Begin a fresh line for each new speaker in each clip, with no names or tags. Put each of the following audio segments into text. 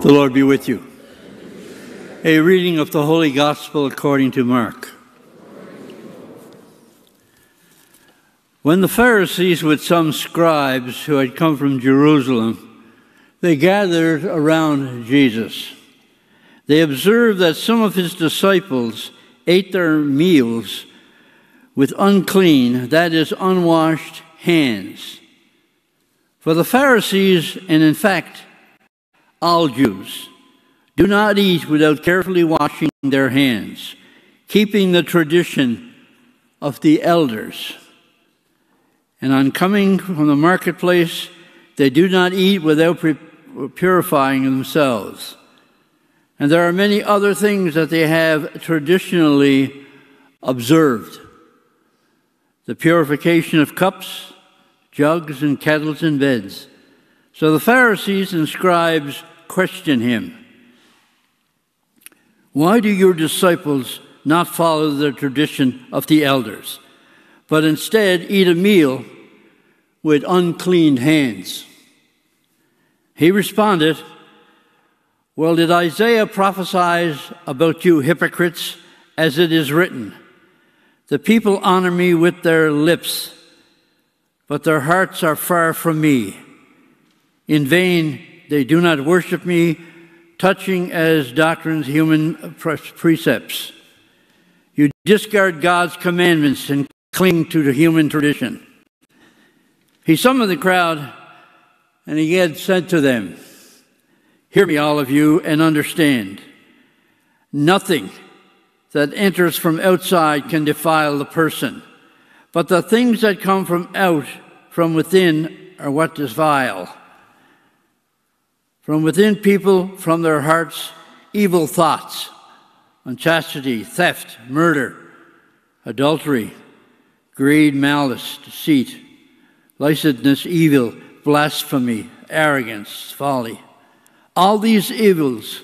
The Lord be with you. A reading of the Holy Gospel according to Mark. When the Pharisees with some scribes who had come from Jerusalem, they gathered around Jesus. They observed that some of his disciples ate their meals with unclean, that is, unwashed hands. For the Pharisees, and in fact, all Jews, do not eat without carefully washing their hands, keeping the tradition of the elders. And on coming from the marketplace, they do not eat without purifying themselves. And there are many other things that they have traditionally observed. The purification of cups, jugs, and kettles and beds. So the Pharisees and scribes question him. Why do your disciples not follow the tradition of the elders, but instead eat a meal with unclean hands? He responded, well, did Isaiah prophesy about you hypocrites, as it is written, the people honor me with their lips, but their hearts are far from me. In vain they do not worship me, touching as doctrines human precepts. You discard God's commandments and cling to the human tradition. He summoned the crowd, and he had said to them, hear me, all of you, and understand. Nothing that enters from outside can defile the person, but the things that come from within are what defile. From within people, from their hearts, evil thoughts, unchastity, theft, murder, adultery, greed, malice, deceit, licentiousness, evil, blasphemy, arrogance, folly. All these evils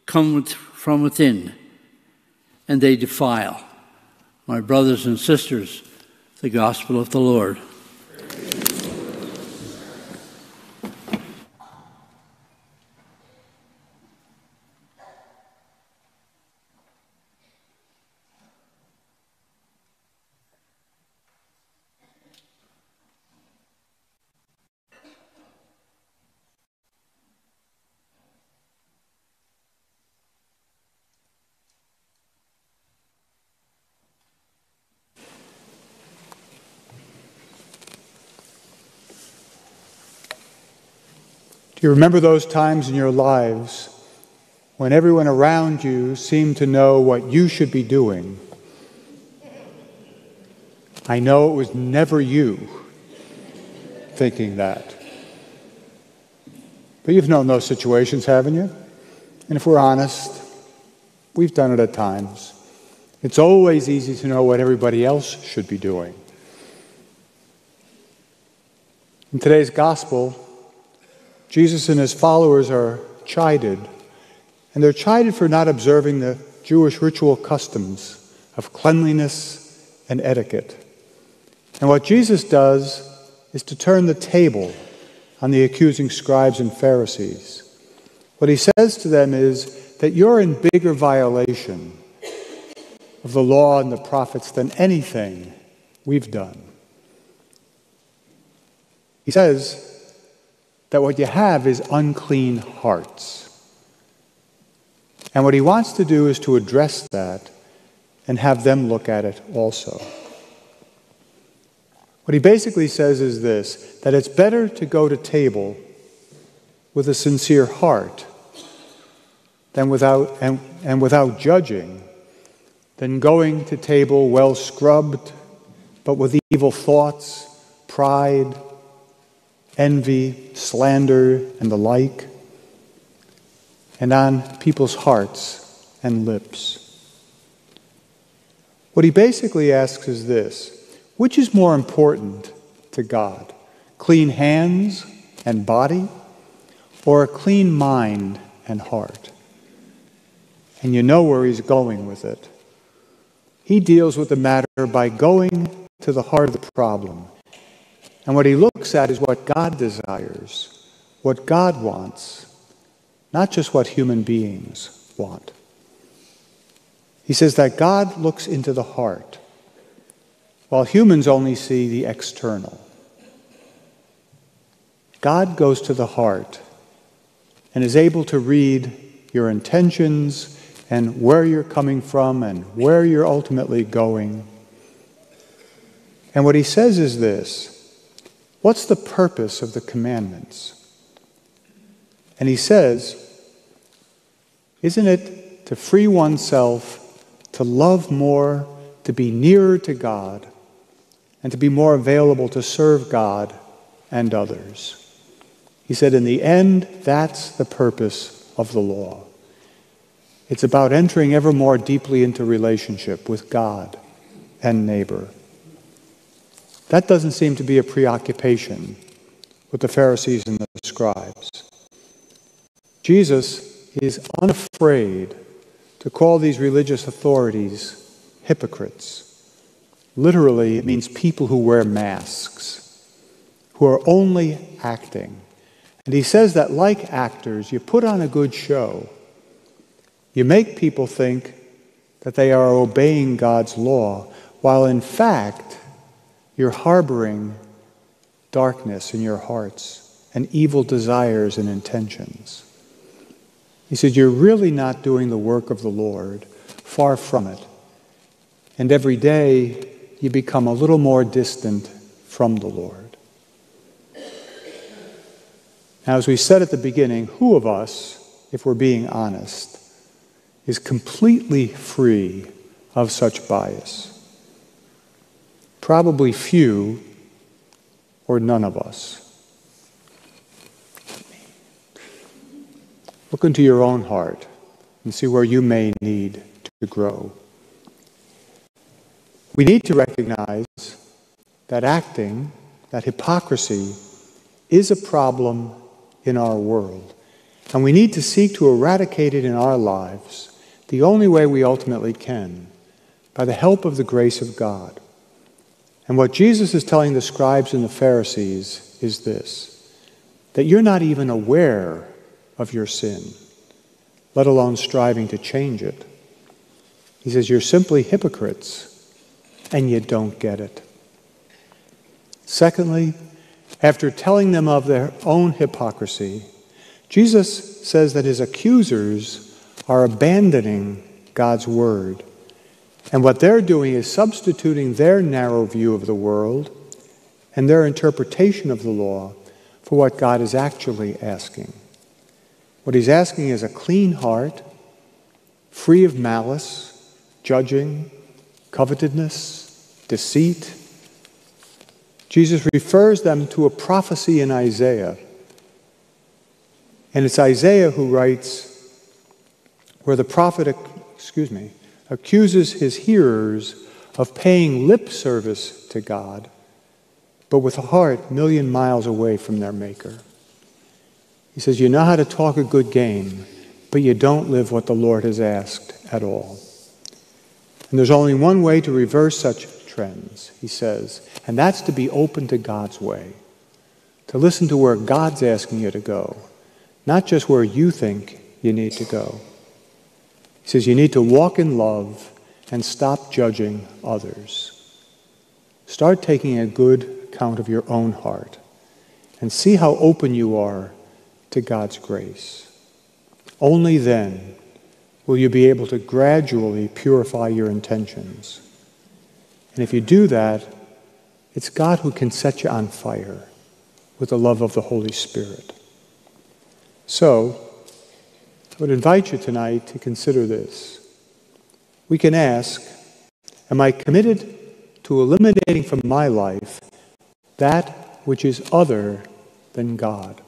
come from within, and they defile. My brothers and sisters, the gospel of the Lord.
Do you remember those times in your lives when everyone around you seemed to know what you should be doing? I know it was never you thinking that. But you've known those situations, haven't you? And if we're honest, we've done it at times. It's always easy to know what everybody else should be doing. In today's gospel, Jesus and his followers are chided, and they're chided for not observing the Jewish ritual customs of cleanliness and etiquette. And what Jesus does is to turn the table on the accusing scribes and Pharisees. What he says to them is that you're in bigger violation of the law and the prophets than anything we've done. He says that what you have is unclean hearts. And what he wants to do is to address that and have them look at it also. What he basically says is this, that it's better to go to table with a sincere heart than without judging, than going to table well scrubbed, but with evil thoughts, pride, envy, slander, and the like, and on people's hearts and lips. What he basically asks is this, which is more important to God, clean hands and body, or a clean mind and heart? And you know where he's going with it. He deals with the matter by going to the heart of the problem. And what he looks at is what God desires, what God wants, not just what human beings want. He says that God looks into the heart, while humans only see the external. God goes to the heart and is able to read your intentions and where you're coming from and where you're ultimately going. And what he says is this: what's the purpose of the commandments? And he says, isn't it to free oneself, to love more, to be nearer to God, and to be more available to serve God and others? He said, in the end, that's the purpose of the law. It's about entering ever more deeply into relationship with God and neighbor. That doesn't seem to be a preoccupation with the Pharisees and the scribes. Jesus is unafraid to call these religious authorities hypocrites. Literally, it means people who wear masks, who are only acting. And he says that like actors, you put on a good show. You make people think that they are obeying God's law, while in fact, you're harboring darkness in your hearts and evil desires and intentions. He said, you're really not doing the work of the Lord, far from it. And every day, you become a little more distant from the Lord. Now, as we said at the beginning, who of us, if we're being honest, is completely free of such bias? Probably few or none of us. Look into your own heart and see where you may need to grow. We need to recognize that acting, that hypocrisy, is a problem in our world. And we need to seek to eradicate it in our lives the only way we ultimately can, by the help of the grace of God. And what Jesus is telling the scribes and the Pharisees is this: that you're not even aware of your sin, let alone striving to change it. He says you're simply hypocrites, and you don't get it. Secondly, after telling them of their own hypocrisy, Jesus says that his accusers are abandoning God's word. And what they're doing is substituting their narrow view of the world and their interpretation of the law for what God is actually asking. What he's asking is a clean heart, free of malice, judging, covetousness, deceit. Jesus refers them to a prophecy in Isaiah. And it's Isaiah who writes, where the prophet, accuses his hearers of paying lip service to God, but with a heart a million miles away from their Maker. He says, you know how to talk a good game, but you don't live what the Lord has asked at all. And there's only one way to reverse such trends, he says, and that's to be open to God's way, to listen to where God's asking you to go, not just where you think you need to go. He says you need to walk in love and stop judging others. Start taking a good count of your own heart and see how open you are to God's grace. Only then will you be able to gradually purify your intentions. And if you do that, it's God who can set you on fire with the love of the Holy Spirit. So, I would invite you tonight to consider this. We can ask, am I committed to eliminating from my life that which is other than God?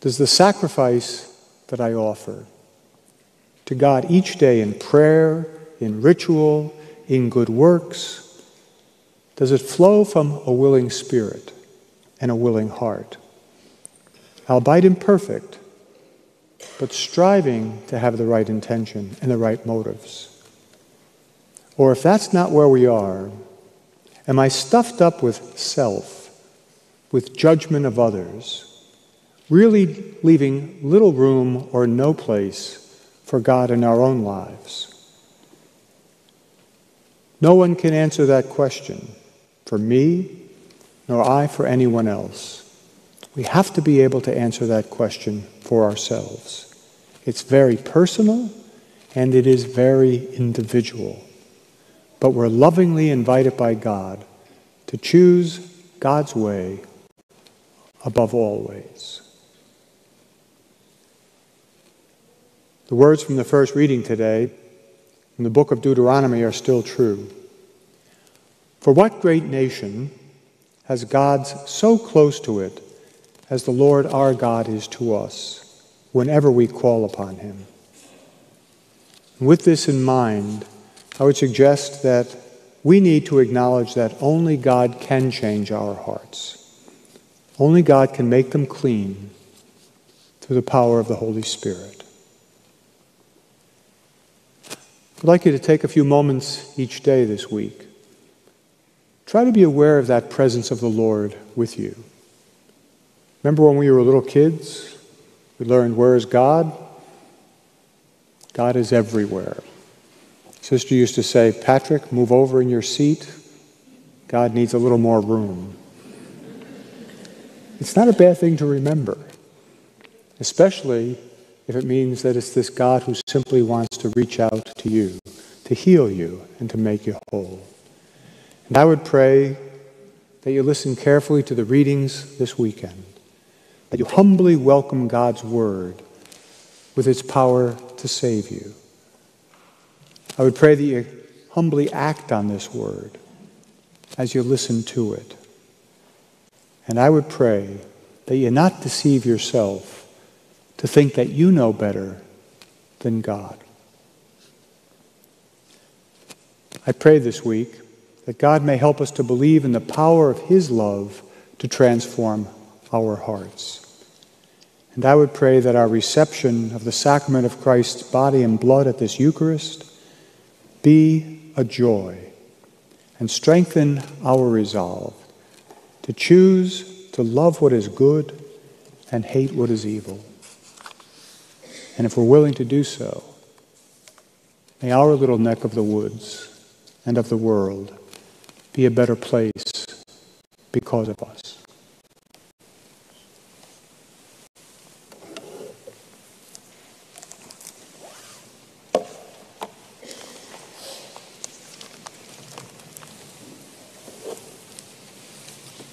Does the sacrifice that I offer to God each day in prayer, in ritual, in good works, does it flow from a willing spirit and a willing heart? Albeit imperfect, but striving to have the right intention and the right motives. Or if that's not where we are, am I stuffed up with self, with judgment of others, really leaving little room or no place for God in our own lives? No one can answer that question for me, nor I for anyone else. We have to be able to answer that question for ourselves. It's very personal and it is very individual. But we're lovingly invited by God to choose God's way above all ways. The words from the first reading today in the book of Deuteronomy are still true. For what great nation has God so close to it as the Lord our God is to us whenever we call upon him? With this in mind, I would suggest that we need to acknowledge that only God can change our hearts. Only God can make them clean through the power of the Holy Spirit. I'd like you to take a few moments each day this week. Try to be aware of that presence of the Lord with you. Remember when we were little kids, we learned, where is God? God is everywhere. Sister used to say, Patrick, move over in your seat. God needs a little more room. It's not a bad thing to remember, especially if it means that it's this God who simply wants to reach out to you, to heal you, and to make you whole. And I would pray that you listen carefully to the readings this weekend, that you humbly welcome God's word with its power to save you. I would pray that you humbly act on this word as you listen to it. And I would pray that you not deceive yourself to think that you know better than God. I pray this week that God may help us to believe in the power of his love to transform our hearts. And I would pray that our reception of the sacrament of Christ's body and blood at this Eucharist be a joy and strengthen our resolve to choose to love what is good and hate what is evil. And if we're willing to do so, may our little neck of the woods and of the world be a better place because of us.